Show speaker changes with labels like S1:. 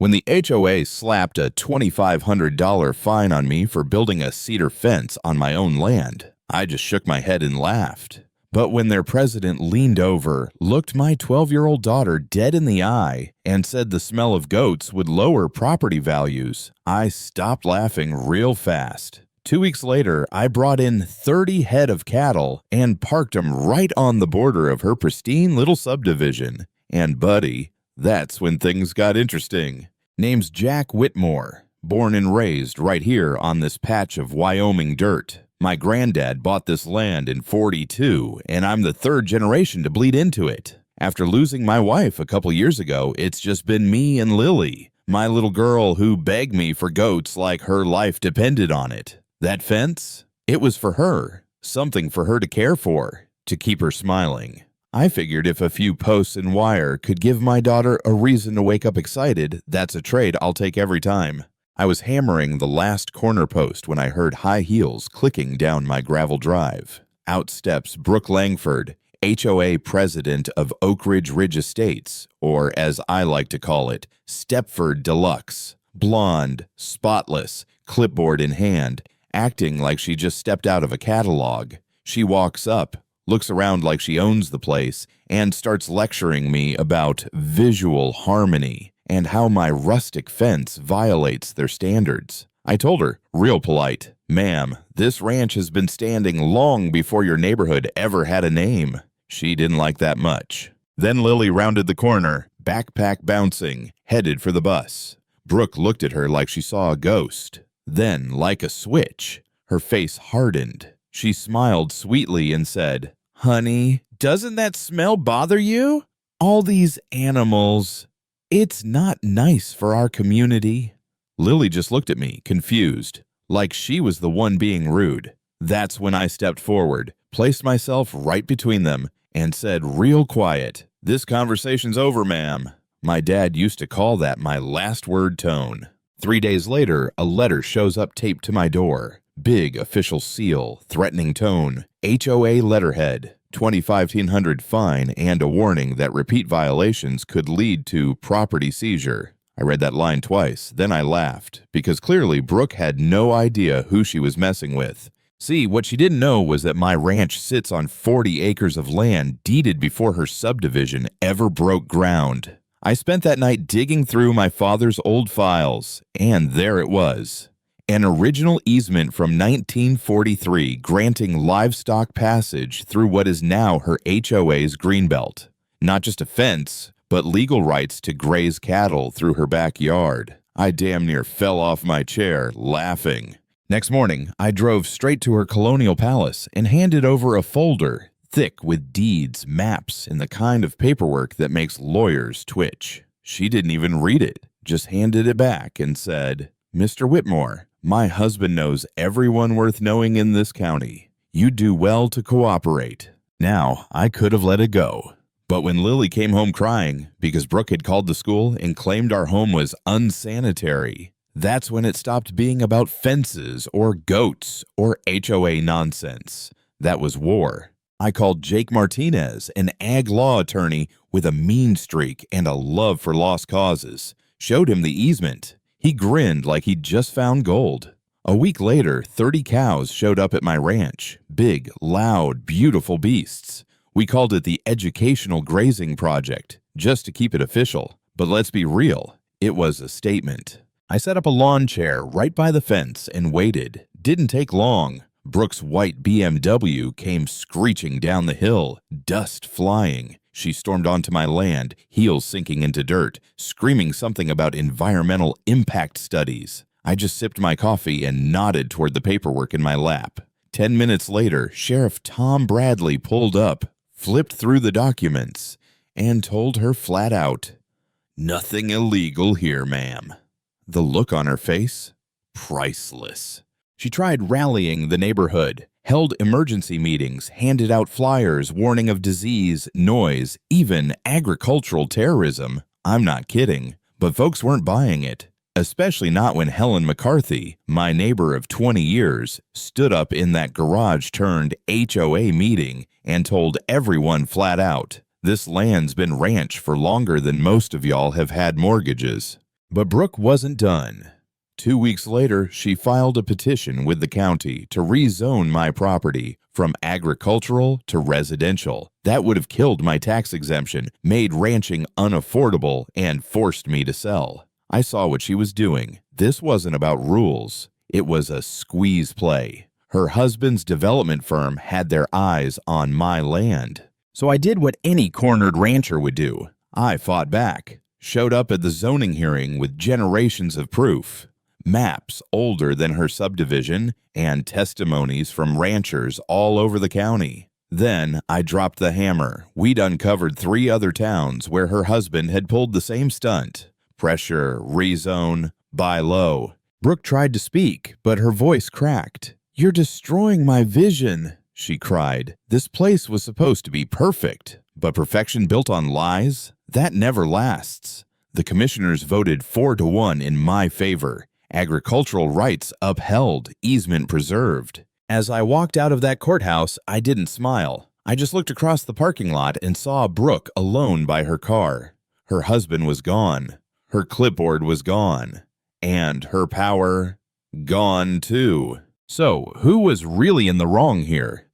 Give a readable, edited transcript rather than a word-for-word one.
S1: When the HOA slapped a $2,500 fine on me for building a cedar fence on my own land, I just shook my head and laughed. But when their president leaned over, looked my 12-year-old daughter dead in the eye, and said the smell of goats would lower property values, I stopped laughing real fast. 2 weeks later, I brought in 30 head of cattle and parked them right on the border of her pristine little subdivision. And buddy, that's when things got interesting. Name's Jack Whitmore, born and raised right here on this patch of Wyoming dirt. My granddad bought this land in '42, and I'm the third generation to bleed into it. After losing my wife a couple years ago, it's just been me and Lily, my little girl who begged me for goats like her life depended on it. That fence? It was for her, something for her to care for, to keep her smiling. I figured if a few posts and wire could give my daughter a reason to wake up excited, that's a trade I'll take every time. I was hammering the last corner post when I heard high heels clicking down my gravel drive. Out steps Brooke Langford, HOA president of Oak Ridge Estates, or as I like to call it, Stepford Deluxe. Blonde, spotless, clipboard in hand, acting like she just stepped out of a catalog. She walks up, looks around like she owns the place, and starts lecturing me about visual harmony and how my rustic fence violates their standards. I told her, real polite, "Ma'am, this ranch has been standing long before your neighborhood ever had a name." She didn't like that much. Then Lily rounded the corner, backpack bouncing, headed for the bus. Brooke looked at her like she saw a ghost. Then, like a switch, her face hardened. She smiled sweetly and said, "Honey, doesn't that smell bother you? All these animals. It's not nice for our community." Lily just looked at me, confused, like she was the one being rude. That's when I stepped forward, placed myself right between them, and said real quiet, "This conversation's over, ma'am." My dad used to call that my last word tone. 3 days later, a letter shows up taped to my door. Big official seal, threatening tone, HOA letterhead, $2,500 fine, and a warning that repeat violations could lead to property seizure. I read that line twice, then I laughed, because clearly Brooke had no idea who she was messing with. See, what she didn't know was that my ranch sits on 40 acres of land deeded before her subdivision ever broke ground. I spent that night digging through my father's old files, and there it was. An original easement from 1943 granting livestock passage through what is now her HOA's greenbelt. Not just a fence, but legal rights to graze cattle through her backyard. I damn near fell off my chair, laughing. Next morning, I drove straight to her colonial palace and handed over a folder, thick with deeds, maps, and the kind of paperwork that makes lawyers twitch. She didn't even read it, just handed it back and said, "Mr. Whitmore, my husband knows everyone worth knowing in this county. You do well to cooperate." Now, I could have let it go. But when Lily came home crying because Brooke had called the school and claimed our home was unsanitary, that's when it stopped being about fences or goats or HOA nonsense. That was war. I called Jake Martinez, an ag law attorney with a mean streak and a love for lost causes. Showed him the easement. He grinned like he'd just found gold. A week later, 30 cows showed up at my ranch. Big, loud, beautiful beasts. We called it the Educational Grazing Project, just to keep it official. But let's be real, it was a statement. I set up a lawn chair right by the fence and waited. Didn't take long. Brooke's white BMW came screeching down the hill, dust flying. She stormed onto my land, heels sinking into dirt, screaming something about environmental impact studies. I just sipped my coffee and nodded toward the paperwork in my lap. 10 minutes later, Sheriff Tom Bradley pulled up, flipped through the documents, and told her flat out, "Nothing illegal here, ma'am." The look on her face? Priceless. She tried rallying the neighborhood, held emergency meetings, handed out flyers warning of disease, noise, even agricultural terrorism. I'm not kidding, but folks weren't buying it, especially not when Helen McCarthy, my neighbor of 20 years, stood up in that garage-turned-HOA meeting and told everyone flat out, "This land's been ranch for longer than most of y'all have had mortgages." But Brooke wasn't done. 2 weeks later, she filed a petition with the county to rezone my property from agricultural to residential. That would have killed my tax exemption, made ranching unaffordable, and forced me to sell. I saw what she was doing. This wasn't about rules. It was a squeeze play. Her husband's development firm had their eyes on my land. So I did what any cornered rancher would do. I fought back, showed up at the zoning hearing with generations of proof, maps older than her subdivision, and testimonies from ranchers all over the county. Then I dropped the hammer. We'd uncovered 3 other towns where her husband had pulled the same stunt. Pressure, rezone, buy low. Brooke tried to speak, but her voice cracked. "You're destroying my vision," she cried. "This place was supposed to be perfect, but perfection built on lies? That never lasts." The commissioners voted 4-1 in my favor. Agricultural rights upheld, easement preserved. As I walked out of that courthouse, I didn't smile. I just looked across the parking lot and saw Brooke alone by her car. Her husband was gone. Her clipboard was gone. And her power gone too. So, who was really in the wrong here?